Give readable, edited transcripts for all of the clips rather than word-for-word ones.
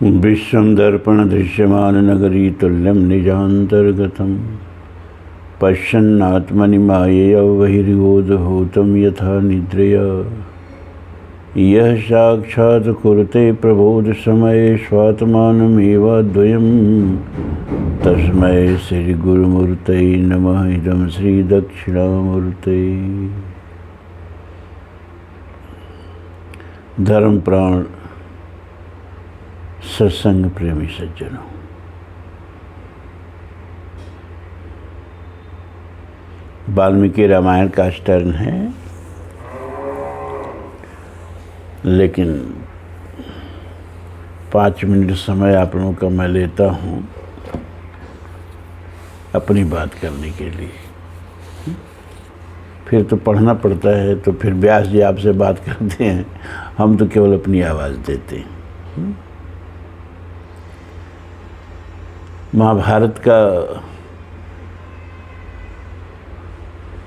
विश्वं दर्पणदृश्यमाननगरी तुल्यं निजान्तर्गतं पश्यन्नात्मनि मायया बहिर्योधभूतं यथा निद्रया यः साक्षात् कुरुते प्रबोधसमये स्वात्मानमेवाद्वयं तस्मै श्रीगुरुमूर्तये नमः। इदं श्रीदक्षिणामूर्तये। धर्म प्राण सत्संग प्रेमी सज्जनों, वाल्मीकि रामायण का स्टर्न है, लेकिन 5 मिनट समय आप लोगों का मैं लेता हूँ अपनी बात करने के लिए। फिर तो पढ़ना पड़ता है, तो फिर व्यास जी आपसे बात करते हैं, हम तो केवल अपनी आवाज़ देते हैं। महाभारत का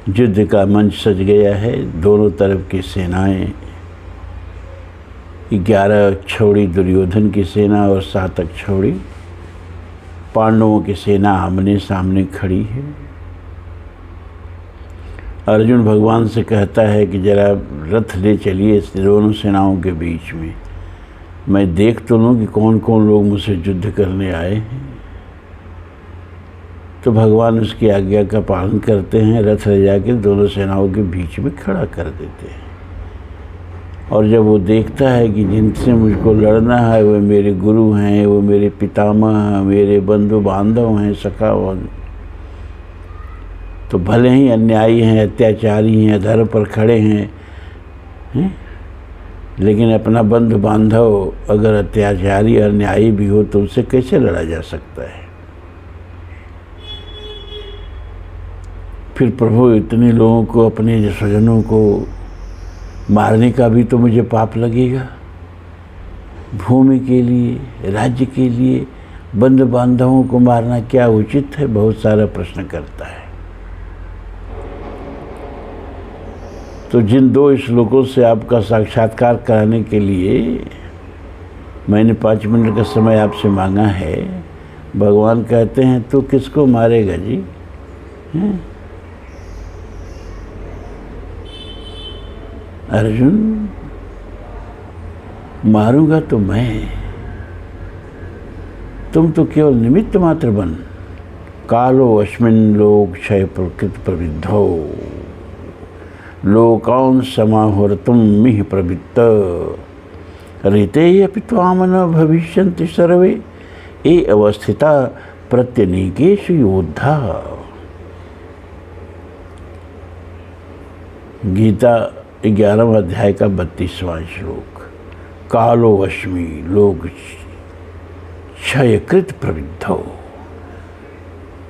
युद्ध का मंच सज गया है। दोनों तरफ की सेनाएं, 11 छौड़ी दुर्योधन की सेना और 7 छौड़ी पांडवों की सेना आमने सामने खड़ी है। अर्जुन भगवान से कहता है कि जरा रथ ले चलिए इस दोनों सेनाओं के बीच में, मैं देख तो लूँ कि कौन कौन लोग मुझसे युद्ध करने आए हैं। तो भगवान उसकी आज्ञा का पालन करते हैं, रथ ले जाकर दोनों सेनाओं के बीच में खड़ा कर देते हैं। और जब वो देखता है कि जिनसे मुझको लड़ना है वो मेरे गुरु हैं, वो मेरे पितामह हैं, मेरे बंधु बांधव हैं, सखा, तो भले ही अन्यायी हैं, अत्याचारी हैं, अधर्म पर खड़े हैं, लेकिन अपना बंधु बांधव अगर अत्याचारी और अन्यायी भी हो तो उससे कैसे लड़ा जा सकता है। फिर प्रभु इतने लोगों को, अपने स्वजनों को मारने का भी तो मुझे पाप लगेगा। भूमि के लिए, राज्य के लिए बंधु बांधवों को मारना क्या उचित है? बहुत सारा प्रश्न करता है। तो जिन 2 श्लोकों से आपका साक्षात्कार कराने के लिए मैंने 5 मिनट का समय आपसे मांगा है, भगवान कहते हैं तू किसको मारेगा जी? अर्जुन, मारूंगा तो मैं, तुम तो केवल निमित्त मात्र बन। कालो अस्मिन् लोक क्षय प्रकृत प्रविद्धो लोकान् समाहर्तुं मिह प्रवृत्त ऋते अपि त्वां न भविष्यन्ति सर्वे ये अवस्थिता प्रत्यनीकेषु योद्धा। गीता 11वें अध्याय का 32वां श्लोक। कालो अस्मि लोक क्षयकृत प्रवृद्धो,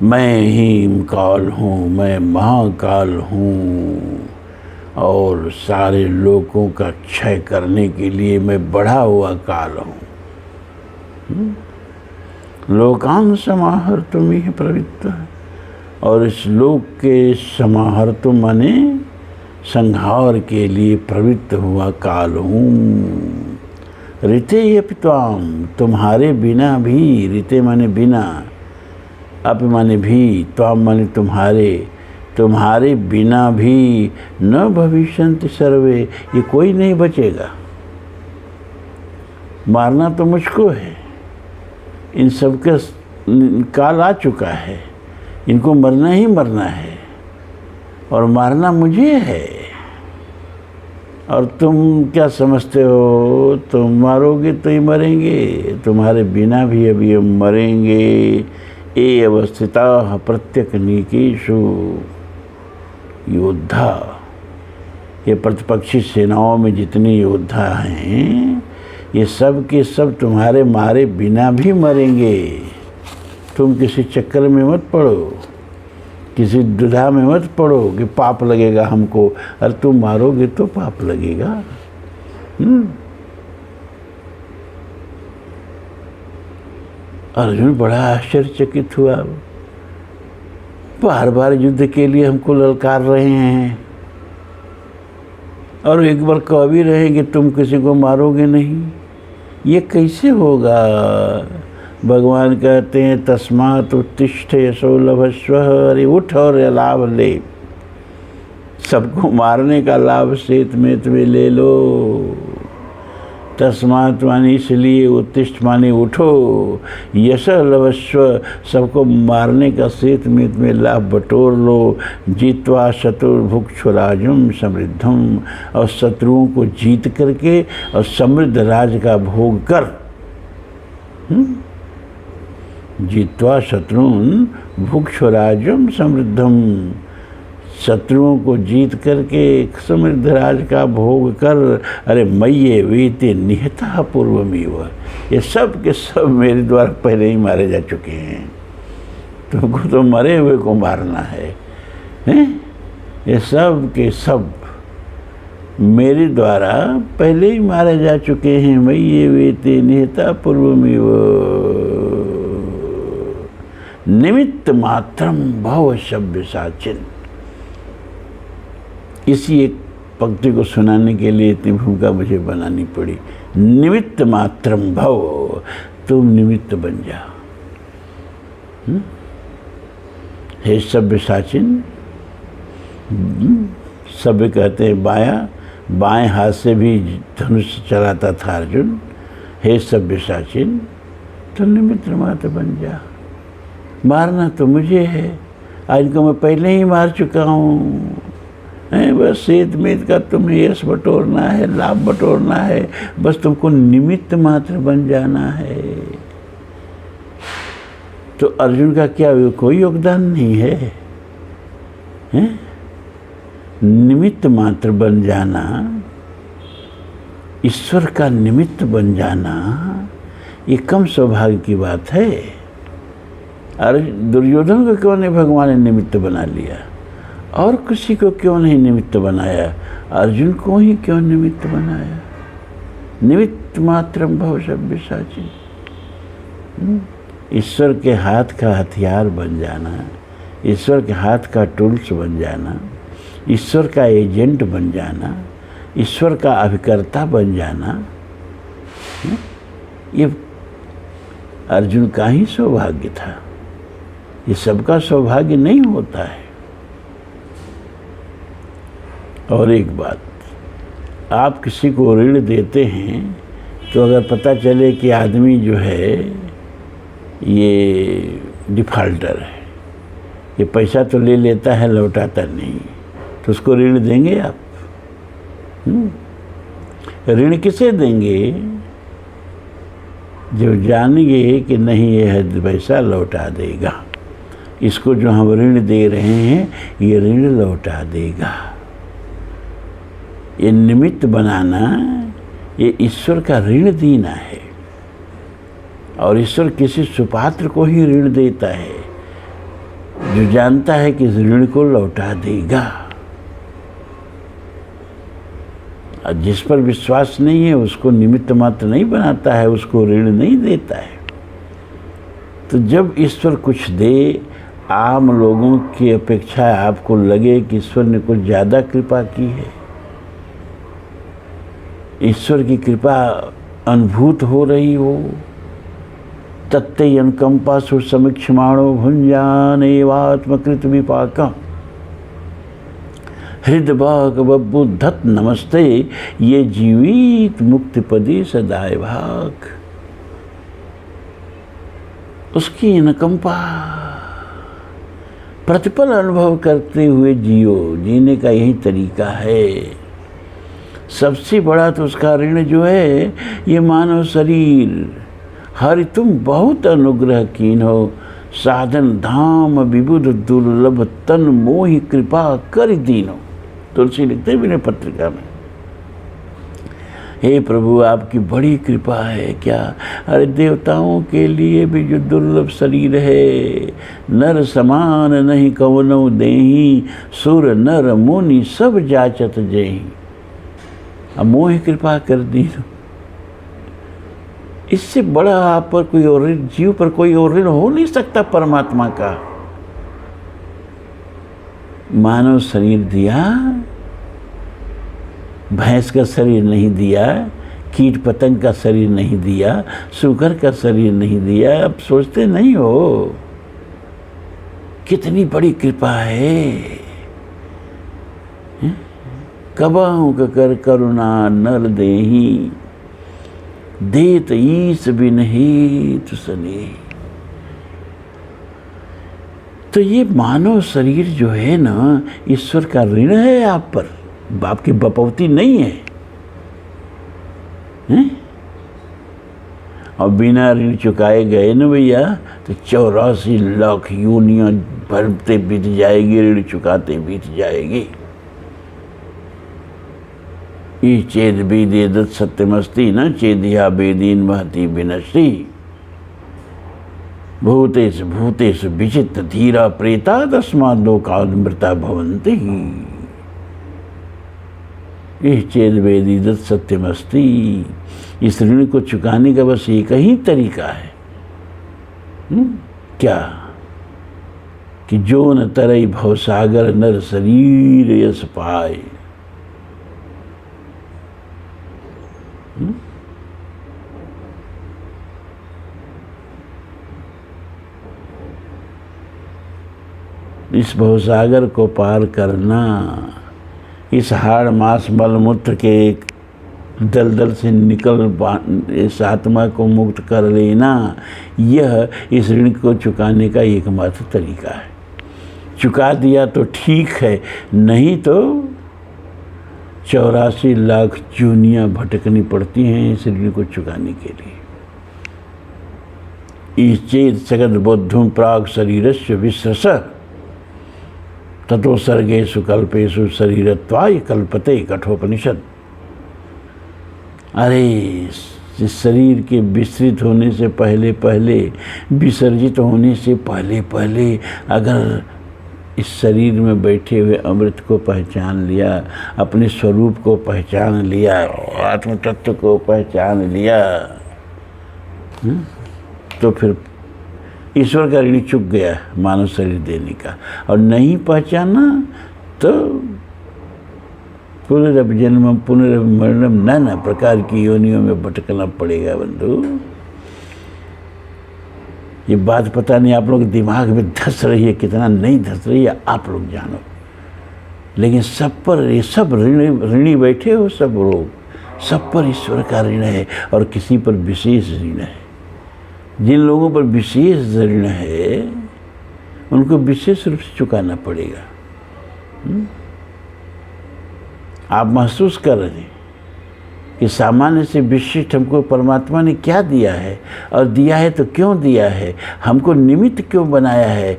मैं ही काल हूँ, मैं महाकाल हूँ और सारे लोगों का क्षय करने के लिए मैं बढ़ा हुआ काल हूँ। लोकान् समाहर्तुं मिह प्रवृत्त, और इस लोक के समाहर्तुं माने संहार के लिए प्रवृत्त हुआ काल हूँ। ऋते अपि त्वां, तुम्हारे बिना भी, ऋते माने बिना, अपि माने भी, त्वां माने तुम्हारे, तुम्हारे बिना भी न भविष्यन्ति सर्वे, ये कोई नहीं बचेगा। मारना तो मुझको है, इन सब का काल आ चुका है, इनको मरना ही मरना है और मारना मुझे है। और तुम क्या समझते हो, तुम मारोगे तो ही मरेंगे, तुम्हारे बिना भी अभी हम मरेंगे। ये अवस्थिता प्रत्यनीकेषु योद्धा, ये प्रतिपक्षी सेनाओं में जितने योद्धा हैं ये सब के सब तुम्हारे मारे बिना भी मरेंगे। तुम किसी चक्कर में मत पड़ो, किसी दुधा में मत पड़ो कि पाप लगेगा हमको। अरे तुम मारोगे तो पाप लगेगा। अर्जुन बड़ा आश्चर्यचकित हुआ। बार बार युद्ध के लिए हमको ललकार रहे हैं और एक बार कह भी रहे कि तुम किसी को मारोगे नहीं। ये कैसे होगा? भगवान कहते हैं तस्मात् उत्तिष्ठ यशो लभस्व, अरे उठ और लाभ ले, सबको मारने का लाभ सेत में तुम्हें ले लो। तस्मात् माने इसलिए, उत्तिष्ठ माने उठो, यश लभस्व सबको मारने का सेत में तुम्हें लाभ बटोर लो। जीत्वा शत्रुर्भुक्षुराजं समृद्धम, और शत्रुओं को जीत करके और समृद्ध राज का भोग कर। जीत्वा शत्रुन भुक्षुराजं समृद्धम, शत्रुओं को जीत करके समृद्ध राज का भोग कर। अरे मय्ये वीते निहता पूर्वमेव, ये सब के सब मेरे द्वारा पहले ही मारे जा चुके हैं, तुमको तो मरे हुए को मारना है, हैं? ये सब के सब मेरे द्वारा पहले ही मारे जा चुके हैं। मय्ये वीते निहता पूर्वमेव, निमित्त मात्रम भव शब्द साचिन। इसी एक पंक्ति को सुनाने के लिए इतनी भूमिका मुझे बनानी पड़ी। निमित्त मात्रम भव, तुम निमित्त बन जाओ। हे सभ्य साचिन, सभ्य कहते हैं बायां, बाएं हाथ से भी धनुष चलाता था अर्जुन। हे सभ्य साचिन, तुम निमित्त मात्र बन जा। मारना तो मुझे है, आज को मैं पहले ही मार चुका हूँ। बस सेत मेत का तुम्हें यश बटोरना है, लाभ बटोरना है, बस तुमको निमित्त मात्र बन जाना है। तो अर्जुन का क्या कोई योगदान नहीं है, हैं? निमित्त मात्र बन जाना, ईश्वर का निमित्त बन जाना, ये कम सौभाग्य की बात है। अरे दुर्योधन को क्यों नहीं भगवान ने निमित्त बना लिया, और किसी को क्यों नहीं निमित्त बनाया? अर्जुन को ही क्यों निमित्त बनाया? निमित्त मात्रम भव सभ्य साचिन। ईश्वर के हाथ का हथियार बन जाना, ईश्वर के हाथ का टूल्स बन जाना, ईश्वर का एजेंट बन जाना, ईश्वर का अभिकर्ता बन जाना, ये अर्जुन का ही सौभाग्य था। ये सबका सौभाग्य नहीं होता है। और एक बात, आप किसी को ऋण देते हैं तो अगर पता चले कि आदमी जो है ये डिफ़ॉल्टर है, ये पैसा तो ले लेता है लौटाता नहीं, तो उसको ऋण देंगे आप? ऋण किसे देंगे? जो जानेंगे कि नहीं ये पैसा लौटा देगा, इसको जो हम ऋण दे रहे हैं ये ऋण लौटा देगा। ये निमित्त बनाना, ये ईश्वर का ऋण देना है। और ईश्वर किसी सुपात्र को ही ऋण देता है जो जानता है कि इस ऋण को लौटा देगा। और जिस पर विश्वास नहीं है उसको निमित्त मात्र नहीं बनाता है, उसको ऋण नहीं देता है। तो जब ईश्वर कुछ दे, आम लोगों की अपेक्षा आपको लगे कि ईश्वर ने कुछ ज़्यादा कृपा की है, ईश्वर की कृपा अनुभूत हो रही हो, तत्ते अनुकंपा सुसमीक्षमाणो भुंजान एवात्मकृत विपाका हृदभाग बबुद्धत नमस्ते ये जीवित मुक्तिपदी सदाय भाग। उसकी अनुकंपा प्रतिपल अनुभव करते हुए जियो, जीने का यही तरीका है। सबसे बड़ा तो उसका ऋण जो है ये मानव शरीर। हरि तुम बहुत अनुग्रह कीन हो, साधन धाम विबुध दुर्लभ तन मोहि कृपा कर दीनो। तुलसी लिखते विनय पत्रिका में, हे प्रभु आपकी बड़ी कृपा है क्या। अरे देवताओं के लिए भी जो दुर्लभ शरीर है, नर समान नहीं कवनो देही, सुर नर मुनि सब जाचत जेहि। अब मोहि कृपा कर दी। इससे बड़ा आप पर कोई और जीव पर कोई और ऋण हो नहीं सकता परमात्मा का। मानव शरीर दिया, भैंस का शरीर नहीं दिया कीट पतंग का शरीर नहीं दिया, सूकर का शरीर नहीं दिया, अब सोचते नहीं हो कितनी बड़ी कृपा है। कबाहु कर करुणा नर देही, देत ईस बिन हेतु सनेही। तो ये मानव शरीर जो है ना, ईश्वर का ऋण है आप पर, बाप की बपौती नहीं है, हैं? और बिना ऋण चुकाए गए ना भैया तो 84 लाख योनियां भरते बीत जाएगी, ऋण चुकाते बीत जाएगी। ई चेद विदेदत सत्यमस्ति न चेदिया वेदीन महति विनश्री, भूतेषु भूतेषु विचित्र धीरा प्रेता तस्मात् लोकात् मृता भवन्ति। ई चेद वेदीदत सत्यमस्ति, इस ऋण को चुकाने का बस एक ही तरीका है। क्या कि जो न तरई भवसागर नर शरीर यस पाए। इस भवसागर को पार करना, इस हाड़ मांस मलमूत्र के एक दलदल से निकल इस आत्मा को मुक्त कर लेना, यह इस ऋण को चुकाने का एकमात्र तरीका है। चुका दिया तो ठीक है, नहीं तो 84 लाख जूनियाँ भटकनी पड़ती हैं इस ऋण को चुकाने के लिए। चेत जगद बुद्धुम प्राग शरीरस्य विश्रस ततो सर्गेषु कल्पेषु शरीरत्वाय कल्पते कठोपनिषद। अरे इस शरीर के विस्तृत होने से पहले पहले, विसर्जित होने से पहले पहले अगर इस शरीर में बैठे हुए अमृत को पहचान लिया, अपने स्वरूप को पहचान लिया, आत्म तत्व को पहचान लिया, तो फिर ईश्वर का ऋण चुक गया मानव शरीर देने का। और नहीं पहचाना तो पुनर्जन्म पुनर्मरणम नाना प्रकार की योनियों में भटकना पड़ेगा बंधु। ये बात पता नहीं आप लोग दिमाग में धस रही है, कितना नहीं धस रही है आप लोग जानो, लेकिन सब पर ये सब ऋणी बैठे हो, सब लोग, सब पर ईश्वर का ऋण है और किसी पर विशेष ऋण है। जिन लोगों पर विशेष ऋण है उनको विशेष रूप से चुकाना पड़ेगा। आप महसूस कर रहे हैं कि सामान्य से विशिष्ट हमको परमात्मा ने क्या दिया है, और दिया है तो क्यों दिया है, हमको निमित्त क्यों बनाया है,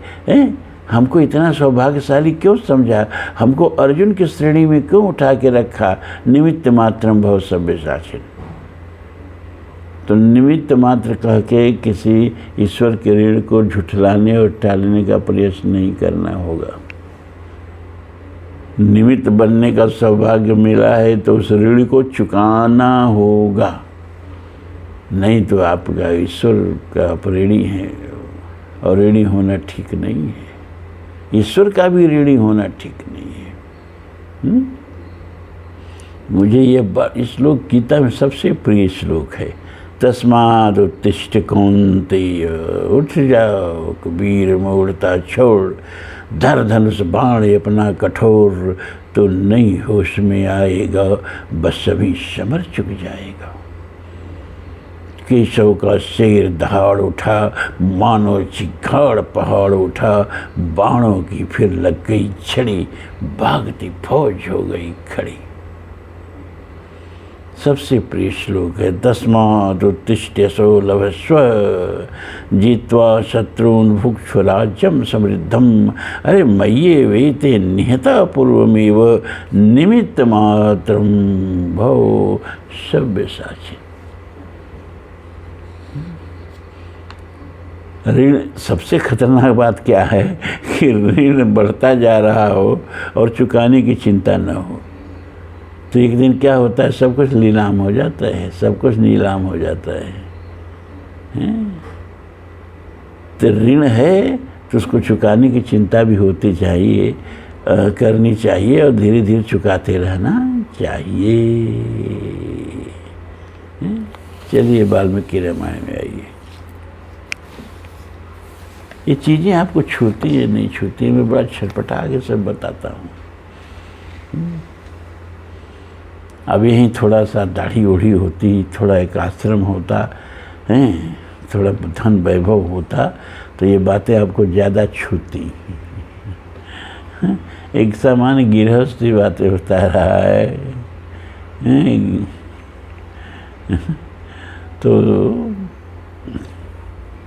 हमको इतना सौभाग्यशाली क्यों समझा, हमको अर्जुन की श्रेणी में क्यों उठा के रखा। निमित्त मात्रम भव सव्यसाचिन। तो निमित्त मात्र कह के किसी ईश्वर के ऋण को झुठलाने और टालने का प्रयास नहीं करना होगा। निमित्त बनने का सौभाग्य मिला है तो उस ऋण को चुकाना होगा, नहीं तो आपका ईश्वर का आप ऋणी है, और ऋणी होना ठीक नहीं है। ईश्वर का भी ऋणी होना ठीक नहीं है। मुझे ये श्लोक गीता में सबसे प्रिय श्लोक है। तस्माद उत्तिष्ठ कौन्तेय, उठ जाओ कबीर मूढ़ता छोड़, धर धनुष बाण अपना कठोर, तो नई होश में आएगा बस सभी समर चुक जाएगा। केशव का शेर दहाड़ उठा, मानो चिखाड़ पहाड़ उठा, बाणों की फिर लग गई छड़ी, भागती फौज हो गई खड़ी। सबसे प्रिय श्लोक है। तस्मात् उत्तिष्ठ यशो लभस्व, जित्वा शत्रून् भुक्ष्व राज्यं समृद्धम्। अरे मय्ये वेते निहता पूर्वमेव, निमित्त मात्रं भव सव्यसाचिन्। ऋण, सबसे खतरनाक बात क्या है कि ऋण बढ़ता जा रहा हो और चुकाने की चिंता न हो, तो एक दिन क्या होता है, सब कुछ नीलाम हो जाता है, सब कुछ नीलाम हो जाता है। तो ऋण है तो उसको चुकाने की चिंता भी होती चाहिए, करनी चाहिए, और धीरे धीरे चुकाते रहना चाहिए। चलिए वाल्मीकि रामायण में आइए। ये चीज़ें आपको छूती है नहीं छूती है, मैं बड़ा छटपटा के सब बताता हूँ। अब यहीं थोड़ा सा दाढ़ी ओढ़ी होती, थोड़ा एक आश्रम होता है, थोड़ा धन वैभव होता तो ये बातें आपको ज़्यादा छूती। एक सामान्य गृहस्थी बातें बता रहा है तो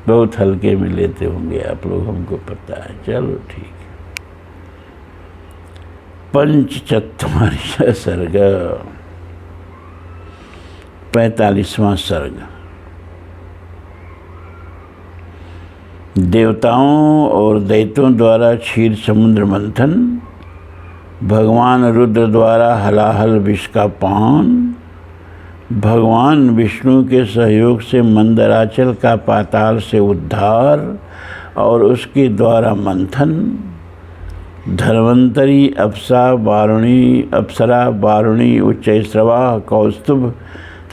बहुत हल्के में लेते होंगे आप लोग, हमको पता है। चलो ठीक है। पंचचत्वारिंशः सर्ग, 45वां सर्ग। देवताओं और दैत्यों द्वारा क्षीर समुद्र मंथन, भगवान रुद्र द्वारा हलाहल विष का पान, भगवान विष्णु के सहयोग से मंदराचल का पाताल से उद्धार और उसके द्वारा मंथन, धन्वंतरी अप्सरा वारुणी उच्चैश्रवा कौस्तुभ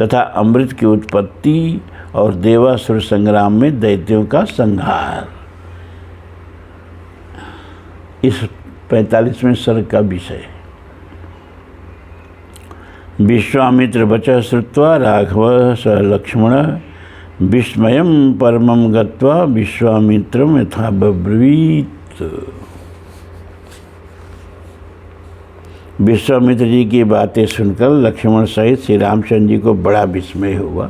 तथा अमृत की उत्पत्ति और देवासुर संग्राम में दैत्यों का संहार। इस 45वें सर्ग का विषय। विश्वामित्र वचः श्रुत्वा राघव स लक्ष्मण विस्मयं परमं गत्वा विश्वामित्रं यथा ब्रवीत। विश्वामित्र जी की बातें सुनकर लक्ष्मण सहित श्री रामचंद्र जी को बड़ा विस्मय हुआ।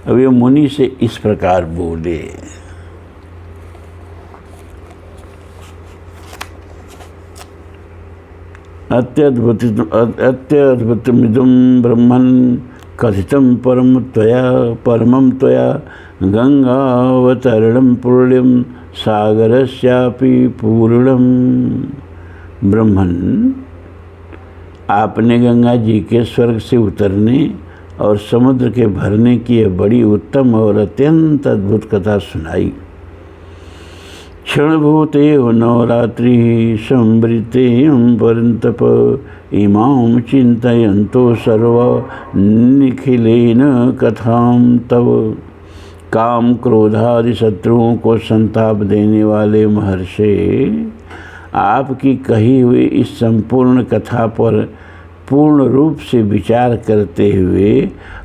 अब ये मुनि से इस प्रकार बोले। अत्यद्भुतमिदं ब्रह्मन् कथितं परमं त्वया गंगावतरणं पुण्यं सागरस्यापि पूर्णं। ब्रह्मन्, आपने गंगा जी के स्वर्ग से उतरने और समुद्र के भरने की यह बड़ी उत्तम और अत्यंत अद्भुत कथा सुनाई। क्षणभूते नवरात्रि संवृते परंतप इमां चिंतयन्तो सर्व निखिलेन कथां तव। काम क्रोधादि शत्रुओं को संताप देने वाले महर्षि, आपकी कही हुई इस संपूर्ण कथा पर पूर्ण रूप से विचार करते हुए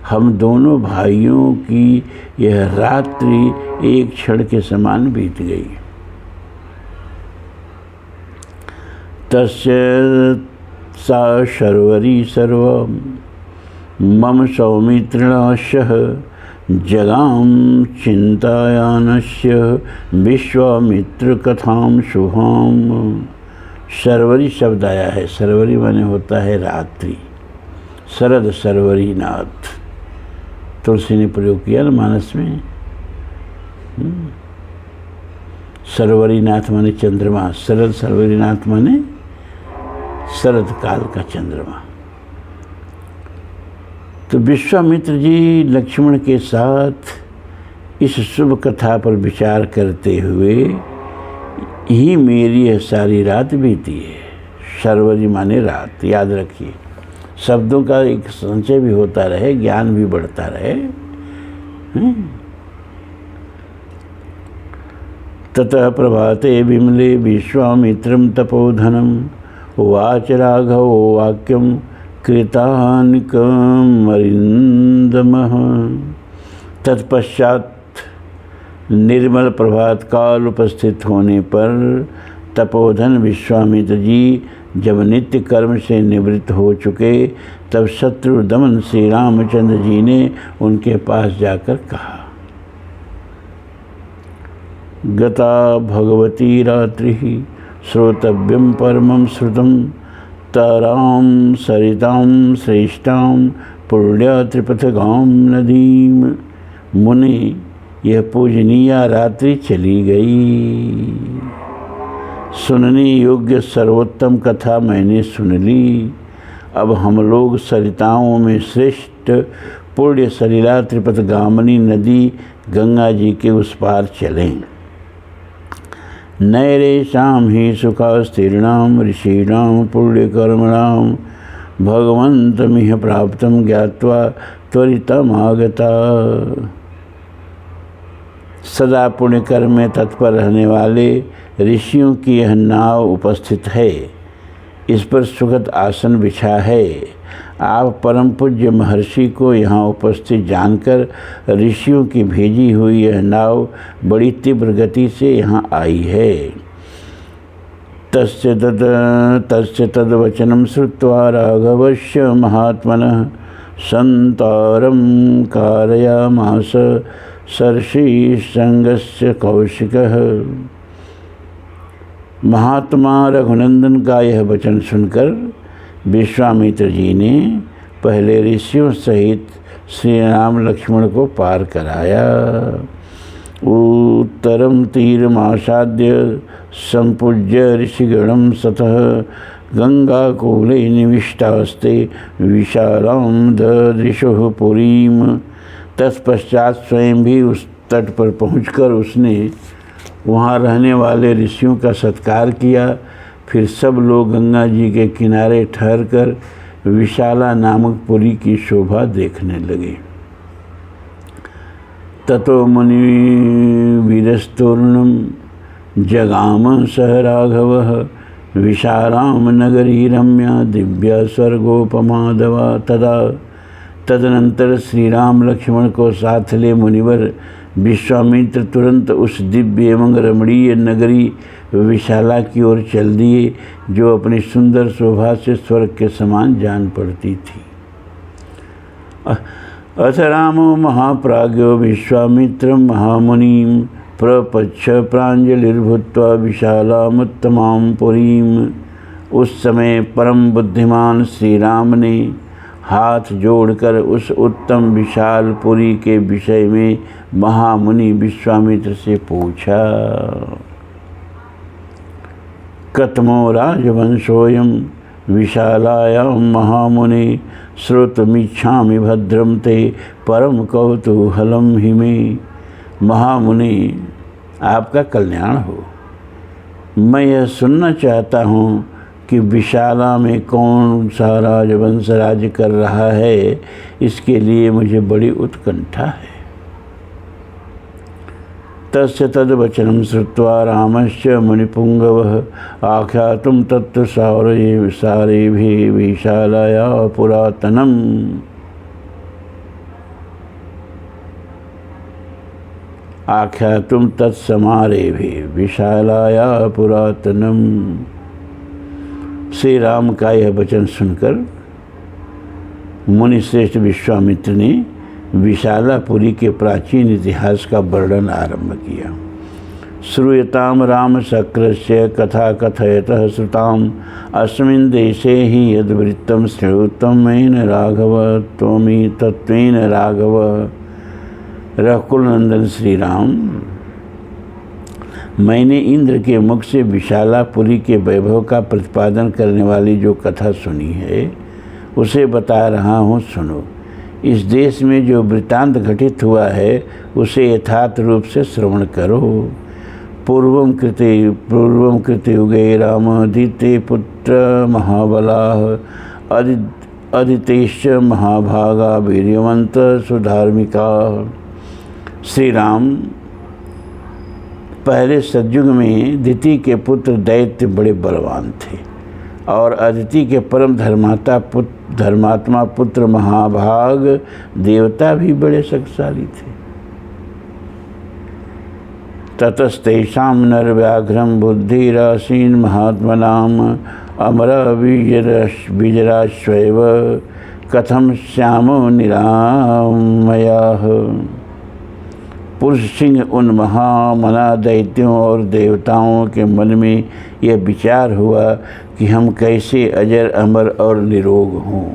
हम दोनों भाइयों की यह रात्रि एक क्षण के समान बीत गई। तस्य सा शर्वरी सर्व मम सौमित्रिणः जगाम चिंतायानस्य विश्वामित्र कथाम शुभाम। शर्वरी शब्द आया है। शर्वरी माने होता है रात्रि। शरद शर्वरी नाथ तुलसी ने प्रयोग किया ना मानस में। शर्वरी नाथ माने चंद्रमा, शरद शर्वरी नाथ माने शरद काल का चंद्रमा। तो विश्वामित्र जी लक्ष्मण के साथ इस शुभ कथा पर विचार करते हुए ही मेरी यह सारी रात बीती है। शर्वरी माने रात, याद रखिए। शब्दों का एक संचय भी होता रहे, ज्ञान भी बढ़ता रहे। ततः प्रभाते विमले विश्वामित्रं तपोधनम् उवाच राघव वाक्यं कृतानिकमरिन्दमः। तत्पश्चात निर्मल प्रभात काल उपस्थित होने पर तपोधन विश्वामित्र जी जब नित्य कर्म से निवृत्त हो चुके, तब शत्रु दमन श्री रामचंद्र जी ने उनके पास जाकर कहा, गता भगवती रात्रि श्रोतव्यं परमं श्रुतं तारां सरितां श्रेष्ठां पुण्या त्रिपथगां नदीं। मुनि, यह पूजनीय रात्रि चली गई। सुनने योग्य सर्वोत्तम कथा मैंने सुन ली। अब हम लोग सरिताओं में श्रेष्ठ पुण्य सलिला त्रिपथगामिनी नदी गंगा जी के उस पार चलें। नैरेषां हि सुखास्तीर्णां ऋषीणां पुण्यकर्मणां भगवन्तमिह प्राप्तं ज्ञात्वा त्वरितमागता। सदा पुण्य कर्म में तत्पर रहने वाले ऋषियों की यह नाव उपस्थित है। इस पर सुखद आसन बिछा है। आप परम पूज्य महर्षि को यहाँ उपस्थित जानकर ऋषियों की भेजी हुई यह नाव बड़ी तीव्र गति से यहाँ आई है। तस्य तद्वचनं श्रुत्वा राघवस्य महात्मनः संतारं कारयामास सर्षिसंगस्य कौशिकः। महात्मा रघुनंदन का यह वचन सुनकर विश्वामित्र जी ने पहले ऋषियों सहित श्री राम लक्ष्मण को पार कराया। उत्तरम तीरमासाद्य संपूज्य ऋषिगणम सतः गंगाकूले निविष्टास्ते विशालां ददृशुः पुरीम। तत्पश्चात स्वयं भी उस तट पर पहुंचकर उसने वहाँ रहने वाले ऋषियों का सत्कार किया। फिर सब लोग गंगा जी के किनारे ठहरकर विशाला नामक पुरी की शोभा देखने लगे। ततो मुनिवीरस्तूर्णं जगाम सह राघवः विशालां नगरी रम्या दिव्या स्वर्गोपमादवा। तदनंतर श्री राम लक्ष्मण को साथ ले मुनिवर विश्वामित्र तुरंत उस दिव्य एवं रमणीय नगरी विशाला की ओर चल दिए, जो अपनी सुंदर शोभा से स्वर्ग के समान जान पड़ती थी। अथ रामो महाप्राज्ञो विश्वामित्रं महामुनिं प्रपच्छ प्राञ्जलिर्भूत्वा विशालामुत्तमां पुरीं। उस समय परम बुद्धिमान श्री राम ने हाथ जोड़कर उस उत्तम विशाल पुरी के विषय में महामुनि विश्वामित्र से पूछा। कथमो राजवंशोऽयं विशालायां महामुने श्रोतुमिच्छामि भद्रं ते परम कौतूहलं हि मे। महामुनि, आपका कल्याण हो। मैं यह सुनना चाहता हूँ कि विशाला में कौन सा राजवंश राज्य कर रहा है, इसके लिए मुझे बड़ी उत्कंठा है। तस्य तद्वचनं श्रुत्वा रामस्य मुनिपुंगवः आख्यातुं तत्र सारेभिः विशालाया पुरातनम्। आख्यातुं तत्समारेभिः विशालाया पुरातनम्। श्री राम का यह वचन सुनकर मुनिश्रेष्ठ विश्वामित्र ने विशालापुरी के प्राचीन इतिहास का वर्णन आरंभ किया। श्रूयताम राम शक्रस्य कथा कथयतः श्रुताम अस्मिन् देशे ही यद्वृत्तं श्रेयोत्तमेन राघव त्वमी तत्वेन राघव। रघुकुल नंदन श्री राम, मैंने इंद्र के मुख से विशालापुरी के वैभव का प्रतिपादन करने वाली जो कथा सुनी है, उसे बता रहा हूँ, सुनो। इस देश में जो वृत्तांत घटित हुआ है, उसे यथार्थ रूप से श्रवण करो। पूर्वं कृते युगे रामादिते पुत्र महाबलाः अदितेश्च महाभागा वीर्यवंत सुधार्मिका। श्री राम, पहले सतयुग में दिति के पुत्र दैत्य बड़े बलवान थे और अदिति के परम धर्मात्मा पुत्र महाभाग देवता भी बड़े शक्तिशाली थे। ततस्तेषां नरव्याघ्रं बुद्धिरासीन महात्मनाम अमरा विजराश्वैव कथम श्यामो निरामयाः। पुरुष सिंह उन महामना दैत्यों और देवताओं के मन में यह विचार हुआ कि हम कैसे अजर अमर और निरोग हों।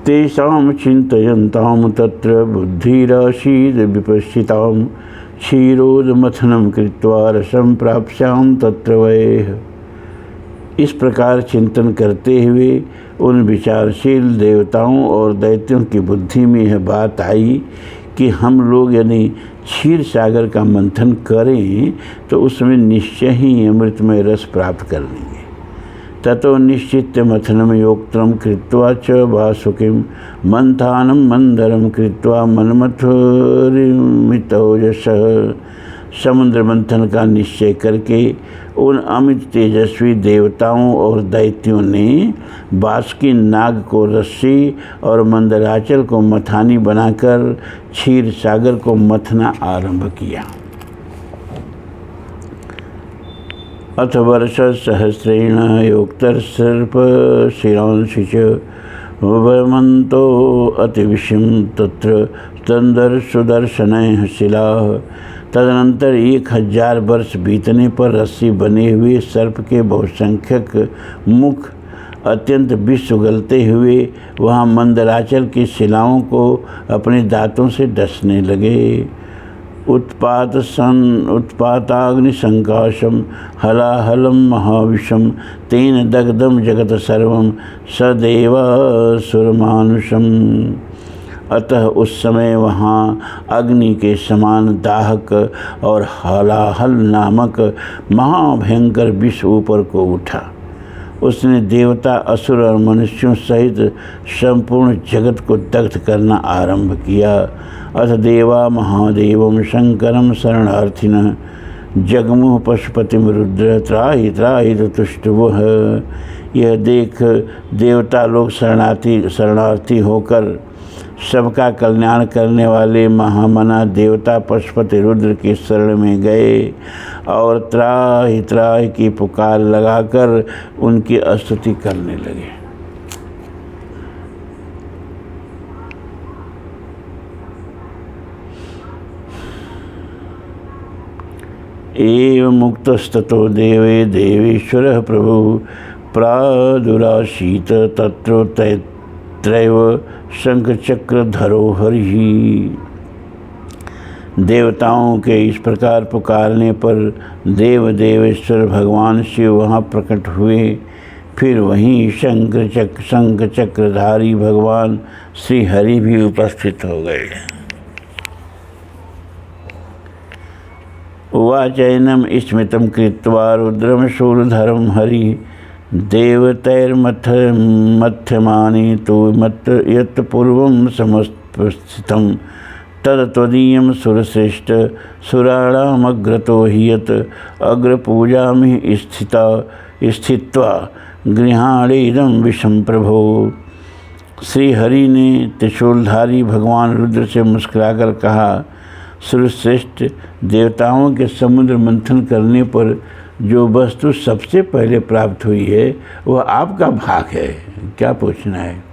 तेषां चिन्तयन्तां तत्र बुद्धिरासीद् विपश्चितां क्षीरोदमथनं कृत्वा रसं प्राप्स्यां तत्र वैः। इस प्रकार चिंतन करते हुए उन विचारशील देवताओं और दैत्यों की बुद्धि में यह बात आई कि हम लोग यदि क्षीर सागर का मंथन करें तो उसमें निश्चय ही अमृतमय रस प्राप्त कर लेंगे। ततो निश्चित्य मथनम योक्त्रम कृत्वा च वासुकिम मंथानम मंदरम कृत्वा मनमथुरिमितोजस। समुद्र मंथन का निश्चय करके उन अमित तेजस्वी देवताओं और दैत्यों ने बासुकी नाग को रस्सी और मंदराचल को मथानी बनाकर क्षीर सागर को मथना आरंभ किया। अथ वर्ष सहस्रेण योक्तर्सर्प शिरांसि च वमन्तो अतिविषम तत्र तंदर सुदर्शनः शिलाः। तदनंतर 1000 वर्ष बीतने पर रस्सी बने हुए सर्प के बहुसंख्यक मुख अत्यंत विष उगलते हुए वहाँ मंदराचल की शिलाओं को अपने दांतों से डसने लगे। उत्पाताग्निसंकाशम हलाहलम महाविषम तेन दग्धम जगत सर्वम सदेवासुरमानुषम। अतः उस समय वहाँ अग्नि के समान दाहक और हलाहल नामक महाभयंकर विष ऊपर को उठा। उसने देवता, असुर और मनुष्यों सहित संपूर्ण जगत को दग्ध करना आरंभ किया। अथ देवा महादेवम शंकरम शरणार्थिनः जगमुः पशुपतिम रुद्र त्राहि त्राहि तुष्टुवः। यह देख देवता लोग शरणार्थी होकर सबका कल्याण करने वाले महामना देवता पशुपति रुद्र की शरण में गए और त्राहि त्राहि की पुकार लगाकर उनकी स्तुति करने लगे। एवं मुक्तस्ततो देवे देवेश्वरः प्रभु प्रादुरासीत तत्रो त्रैव शंखचक्रधरो हरिः। देवताओं के इस प्रकार पुकारने पर देव देवेश्वर भगवान शिव वहाँ प्रकट हुए। फिर वहीं शंख चक्रधारी भगवान श्री हरि भी उपस्थित हो गए। उवाचैनम स्मितं कृत्वा रुद्रम शूलधरं हरि देवतैर्मथ्यमानि तु मत् यत् पूर्वं समस्थितं तदत्वदीयं सुरश्रेष्ठ सुराणामग्रतो हि यत् अग्रपूजामि स्थित्वा गृहाणेदं विषं प्रभो। श्री हरि ने त्रिशूलधारी भगवान रुद्र से मुस्कुराकर कहा, सुरश्रेष्ठ, देवताओं के समुद्र मंथन करने पर जो वस्तु सबसे पहले प्राप्त हुई है वह आपका भाग है। क्या पूछना है,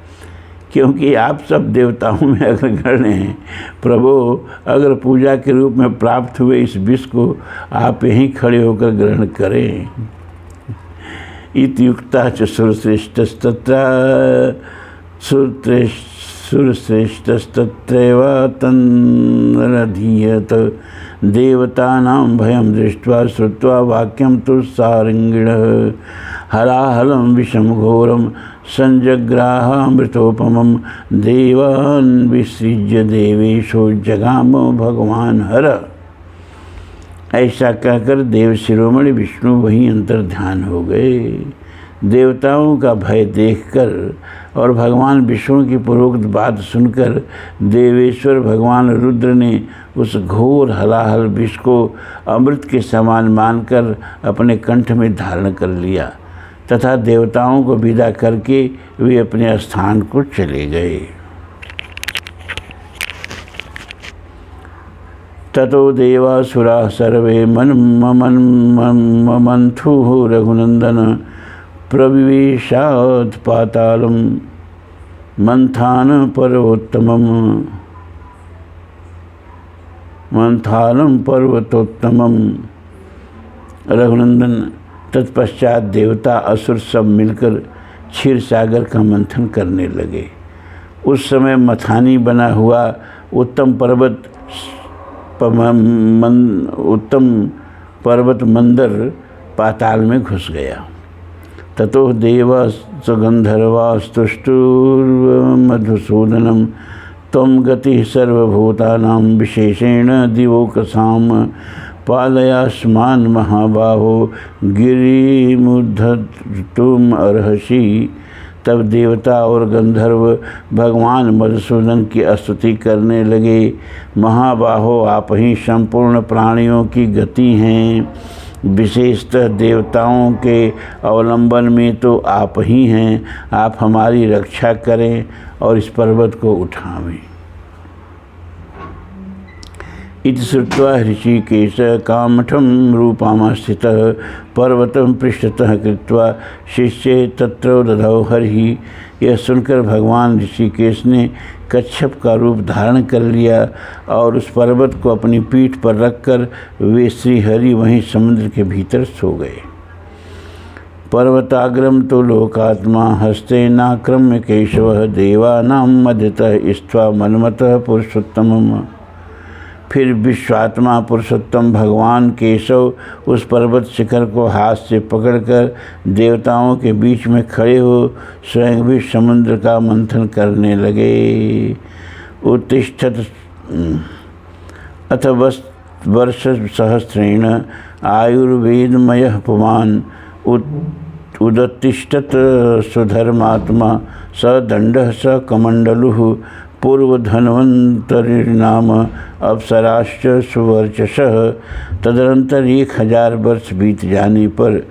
क्योंकि आप सब देवताओं में अग्रगण्य हैं। प्रभु, अगर पूजा के रूप में प्राप्त हुए इस विष को आप यहीं खड़े होकर ग्रहण करें। इत्युक्ता च सुरश्रेष्ठस्तत्रैव तन्नरधीयत देवतानां भयं दृष्ट्वा श्रुत्वा वाक्यं तु सारंगिणः हलाहलं विषं घोरं संजग्राहामृतोपमं देवान् विसृज्य देवेशो जगाम भगवान हर। ऐसा कहकर देव शिरोमणि विष्णु वहीं अंतर्ध्यान हो गए। देवताओं का भय देखकर और भगवान विष्णु की पूर्वोक्त बात सुनकर देवेश्वर भगवान रुद्र ने उस घोर हलाहल विष को अमृत के समान मानकर अपने कंठ में धारण कर लिया तथा देवताओं को विदा करके वे अपने स्थान को चले गए। ततो देवासुराः सर्वे ममन्थुः रघुनंदन प्रविवेशात् पातालं मंथानं पर्वतोत्तमं। रघुनंदन, तत्पश्चात देवता असुर सब मिलकर क्षीर सागर का मंथन करने लगे। उस समय मथानी बना हुआ उत्तम पर्वत मंदर पाताल में घुस गया। ततो देवास्तु गंधर्वास्तुष्टुर्मधुसूदनं त्वं गतिः सर्वभूतानां विशेषेण दिवोकसां पालयास्मान् महाबाहो गिरिमुद्धतुम् अर्हसि। तब देवता और गंधर्व भगवान मधुसूदन की स्तुति करने लगे। महाबाहो, आप ही संपूर्ण प्राणियों की गति हैं, विशेषतः देवताओं के अवलंबन में तो आप ही हैं। आप हमारी रक्षा करें और इस पर्वत को उठावें। इति श्रुत्वा ऋषिकेश कामठं रूपमास्थितः पर्वतं पृष्ठतः कृत्वा शिष्ये तत्र दधौ हरिः। यह सुनकर भगवान ऋषिकेश ने कच्छप का रूप धारण कर लिया और उस पर्वत को अपनी पीठ पर रखकर वे श्री हरि वहीं समुद्र के भीतर सो गए। पर्वताग्रम तो लोकात्मा हस्ते नाक्रम्य केशवः देवानां मध्यतः स्त्वा मन्मथः पुरुषोत्तमम्। फिर विश्वात्मा पुरुषोत्तम भगवान केशव उस पर्वत शिखर को हाथ से पकड़कर देवताओं के बीच में खड़े हो स्वयं भी समुद्र का मंथन करने लगे। उत्तिष्ठत अथ वर्ष सहस्रेण आयुर्वेदमयः पुमान् उदतिष्ठत सुधर्मात्मा स दंडः स कमंडलुः पूर्वधन्वन्तरिर्नाम अप्सराश्च सुवर्चसः। तदनंतर 1000 वर्ष बीत जाने पर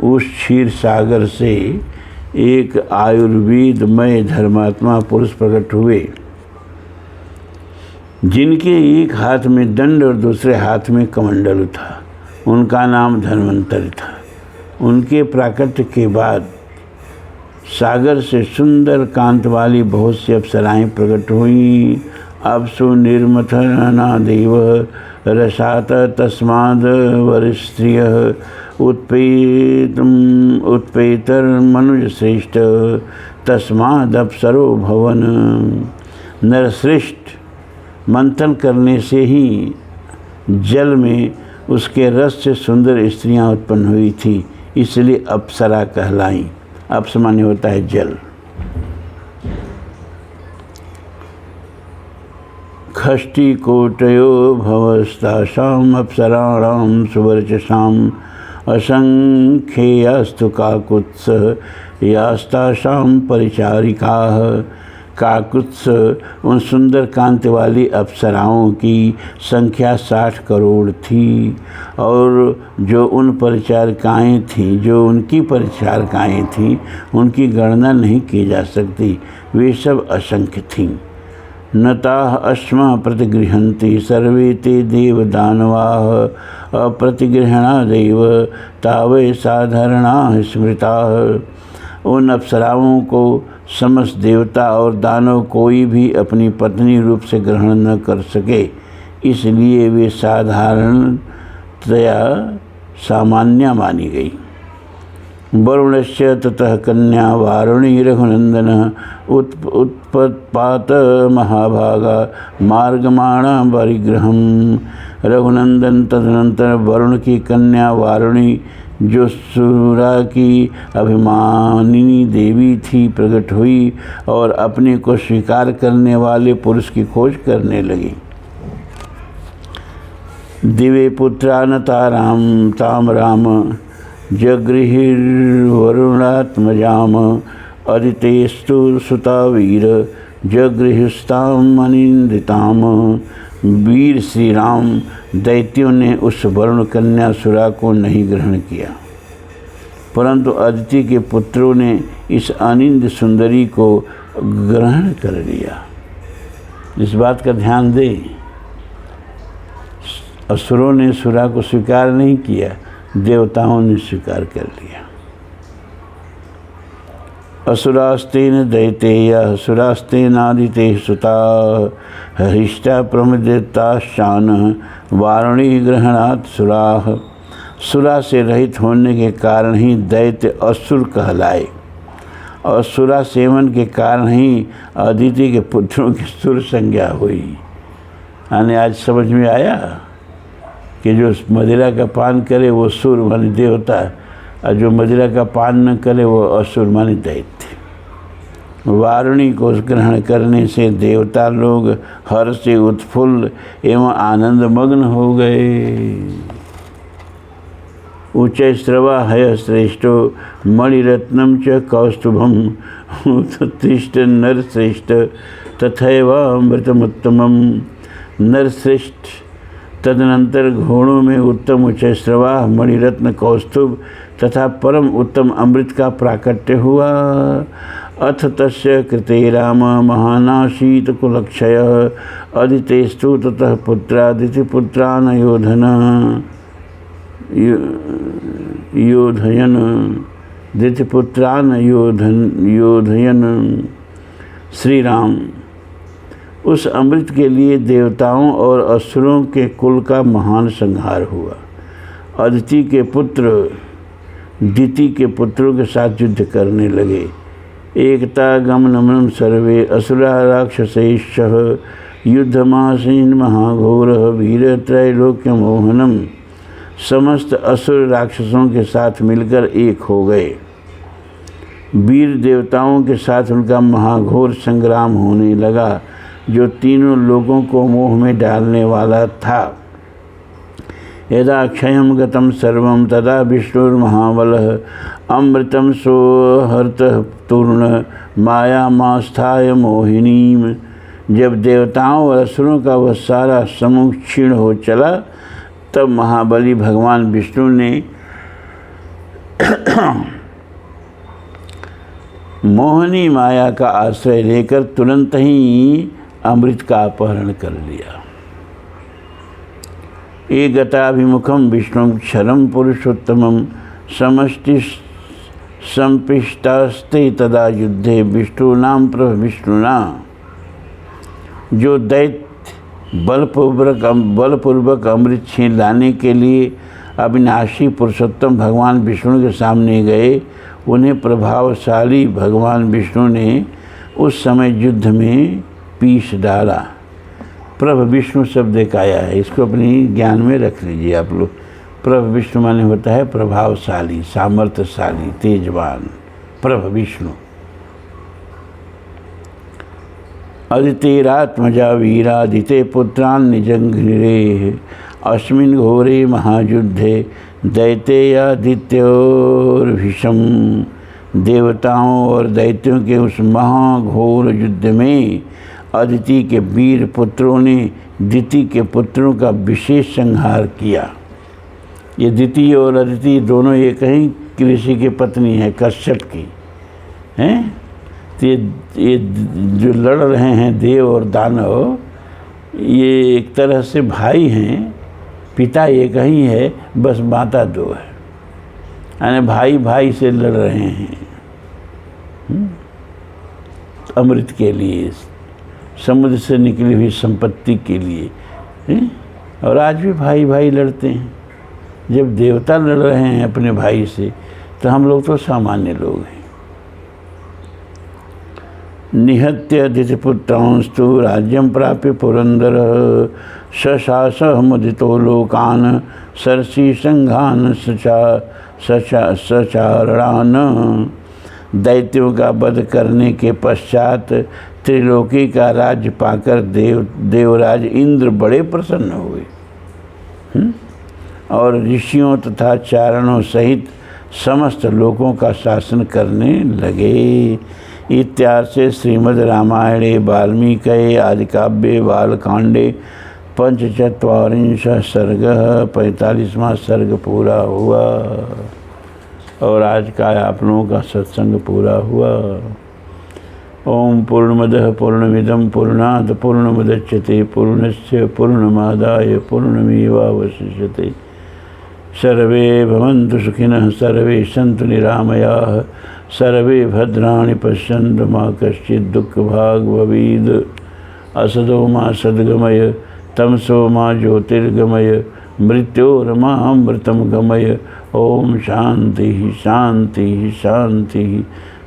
उस क्षीर सागर से एक आयुर्वेदमय धर्मात्मा पुरुष प्रकट हुए, जिनके एक हाथ में दंड और दूसरे हाथ में कमंडलु था। उनका नाम धन्वंतरि था। उनके प्राकट्य के बाद सागर से सुंदर कांत वाली बहुत सी अप्सराएं प्रकट हुई। अप्सु निर्मथना देव रसात तस्माद वरिस्त्रियः उत्पेतर मनुज श्रेष्ठ तस्माद अप्सरो भवन। नरश्रेष्ठ मंथन करने से ही जल में उसके रस से सुंदर स्त्रियां उत्पन्न हुई थी, इसलिए अप्सरा कहलाई। अप्स माने होता है जल। खष्टिकोटयो भवस्तासाम् अप्सराणां सुवर्चसाम् असंख्येयास्तु काकुत्सः यास्तासां परिचारिकाः। काकुत्स उन सुंदर कांति वाली अप्सराओं की संख्या 60 करोड़ थी, और जो उन परिचारिकाएँ थीं, जो उनकी परिचारिकाएँ थीं, उनकी गणना नहीं की जा सकती। वे सब असंख्य थीं। नताः अस्मा प्रतिगृहन्ति सर्वे ते देवदानवाः अप्रतिगृहणादेव तावै साधारणाः स्मृताः। उन अप्सराओं को समस्त देवता और दानव कोई भी अपनी पत्नी रूप से ग्रहण न कर सके, इसलिए वे साधारणतया सामान्य मानी गई। वरुणस्य ततः कन्या वारुणी रघुनंदन उत्पत्पात महाभागा मार्गमाणा परिग्रहम। रघुनंदन तदनंतर वरुण की कन्या वारुणी, जो सुरा की अभिमानिनी देवी थी, प्रकट हुई और अपने को स्वीकार करने वाले पुरुष की खोज करने लगी। दिवे पुत्रान ताराम ताम राम जगृहिर्वरुणात्मजाम अदितेस्तु सुतावीर जगृहस्ताम अनिंदिताम। वीर श्री राम दैत्यों ने उस वरुण कन्या सुरा को नहीं ग्रहण किया, परंतु अदिति के पुत्रों ने इस अनिंद सुंदरी को ग्रहण कर लिया। इस बात का ध्यान दें, असुरों ने सुरा को स्वीकार नहीं किया, देवताओं ने स्वीकार कर लिया। असुरास्तेन दैतेयः सुरास्तेनादितेः सुताः हरिष्टा प्रमदिताश्चानः वारुणी ग्रहणात् सुराः। सुरा से रहित होने के कारण ही दैत्य असुर कहलाए, और सुरा सेवन के कारण ही अदिति के पुत्रों की सुर संज्ञा हुई। यानी आज समझ में आया कि जो मदिरा का पान करे वो सुर माने देवता, और जो मदिरा का पान न करे वो असुर माने दैत्य। वारुणी को ग्रहण करने से देवता लोग हर्ष से उत्फुल्ल एवं आनंद मग्न हो गए। उच्चैस्रवा हय श्रेष्ठो मणिरत्नम च कौस्तुभम उत्तिष्ठ नरश्रेष्ठ तथैव अमृतमुत्तमम। नरश्रेष्ठ तदनंतर घोड़ों में उत्तम उच्चैस्रवा मणिरत्न कौस्तुभ तथा परम उत्तम अमृत का प्राकट्य हुआ। अथ तस्य कृते राम महानासीत कुलक्षय अदितेस्तु ततः पुत्रादितिपुत्रान् योधयन दितिपुत्रान् योधयन। श्री राम उस अमृत के लिए देवताओं और असुरों के कुल का महान संहार हुआ। अदिति के पुत्र दिति के पुत्रों के साथ युद्ध करने लगे। एकता गमनमनं सर्वे असुरा राक्षसैश्च युद्धमासीन महाघोर वीर त्रैलोक्य मोहनम। समस्त असुर राक्षसों के साथ मिलकर एक हो गए। वीर देवताओं के साथ उनका महाघोर संग्राम होने लगा जो तीनों लोगों को मोह में डालने वाला था। यदा क्षयं गतं सर्वं तदा विष्णुर्महाबलः अमृतं सोहर्तः पूर्ण मायामास्थाय मोहिनीम। जब देवताओं और असुरों का वह सारा समूह क्षीण हो चला तब महाबली भगवान विष्णु ने मोहिनी माया का आश्रय लेकर तुरंत ही अमृत का अपहरण कर लिया। एकताभिमुखम विष्णु क्षरम पुरुषोत्तमम समष्टि संपिष्टास्ते तदा युद्धे विष्णुनाम प्रभ विष्णुना। जो दैत्य बलपूर्वक अमृत छीन लाने के लिए अविनाशी पुरुषोत्तम भगवान विष्णु के सामने गए, उन्हें प्रभावशाली भगवान विष्णु ने उस समय युद्ध में पीस डाला। प्रभ विष्णु शब्द एक आया है, इसको अपनी ज्ञान में रख लीजिए आप लोग। प्रभ विष्णु माने होता है प्रभावशाली, सामर्थ्यशाली, तेजवान। प्रभ विष्णु। अदितेरात्मजा वीरादिते पुत्रान् निजघ्निरे अस्मिन् घोरे महायुद्धे दैतेयादित्योर्भिषम। देवताओं और दैत्यों के उस महाघोर युद्ध में अदिति के वीर पुत्रों ने दिति के पुत्रों का विशेष संहार किया। ये दिति और अदिति दोनों एक ही ऋषि की पत्नी है, कश्यप की हैं। तो ये जो लड़ रहे हैं देव और दानव, ये एक तरह से भाई हैं। पिता एक ही है, बस माता दो है, यानी भाई भाई से लड़ रहे हैं अमृत के लिए, समुद्र से निकली हुई संपत्ति के लिए। और आज भी भाई भाई लड़ते हैं। जब देवता लड़ रहे हैं अपने भाई से, तो हम लोग तो सामान्य लोग हैं। निहत्य दितिपुत्रांस्तु राज्यं प्राप्य पुरंदर सशास मुदितो लोकान सरसी संघान सचारणान। दैत्यों का वध करने के पश्चात त्रिलोकी का राज्य पाकर देवराज इंद्र बड़े प्रसन्न हुए और ऋषियों तथा चारणों सहित समस्त लोगों का शासन करने लगे। इत्यार्थे श्रीमद् रामायणे वाल्मीकि आदिकाव्ये बालकांडे 45वां सर्ग 45वां सर्ग पूरा हुआ और आज का आप लोगों का सत्संग पूरा हुआ। ओम पूर्णमदः पूर्णमिदं पूर्णात् पूर्णमुदच्यते पूर्णस्य पूर्णमादाय पूर्णमेवावशिष्यते। सर्वे भवन्तु सुखिनः सर्वे सन्तु निरामयाः सर्वे भद्राणि पश्यन्तु मा कश्चित् दुःखभाग् भवेत्। असतो मा सद्गमय तमसो मा ज्योतिर्गमय मृत्योर्मामृतं गमय। ओम शांति शांति शांति।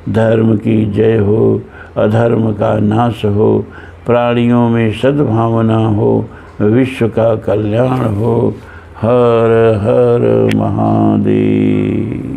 धर्म की जय हो, अधर्म का नाश हो, प्राणियों में सद्भावना हो, विश्व का कल्याण हो। हर हर महादेव।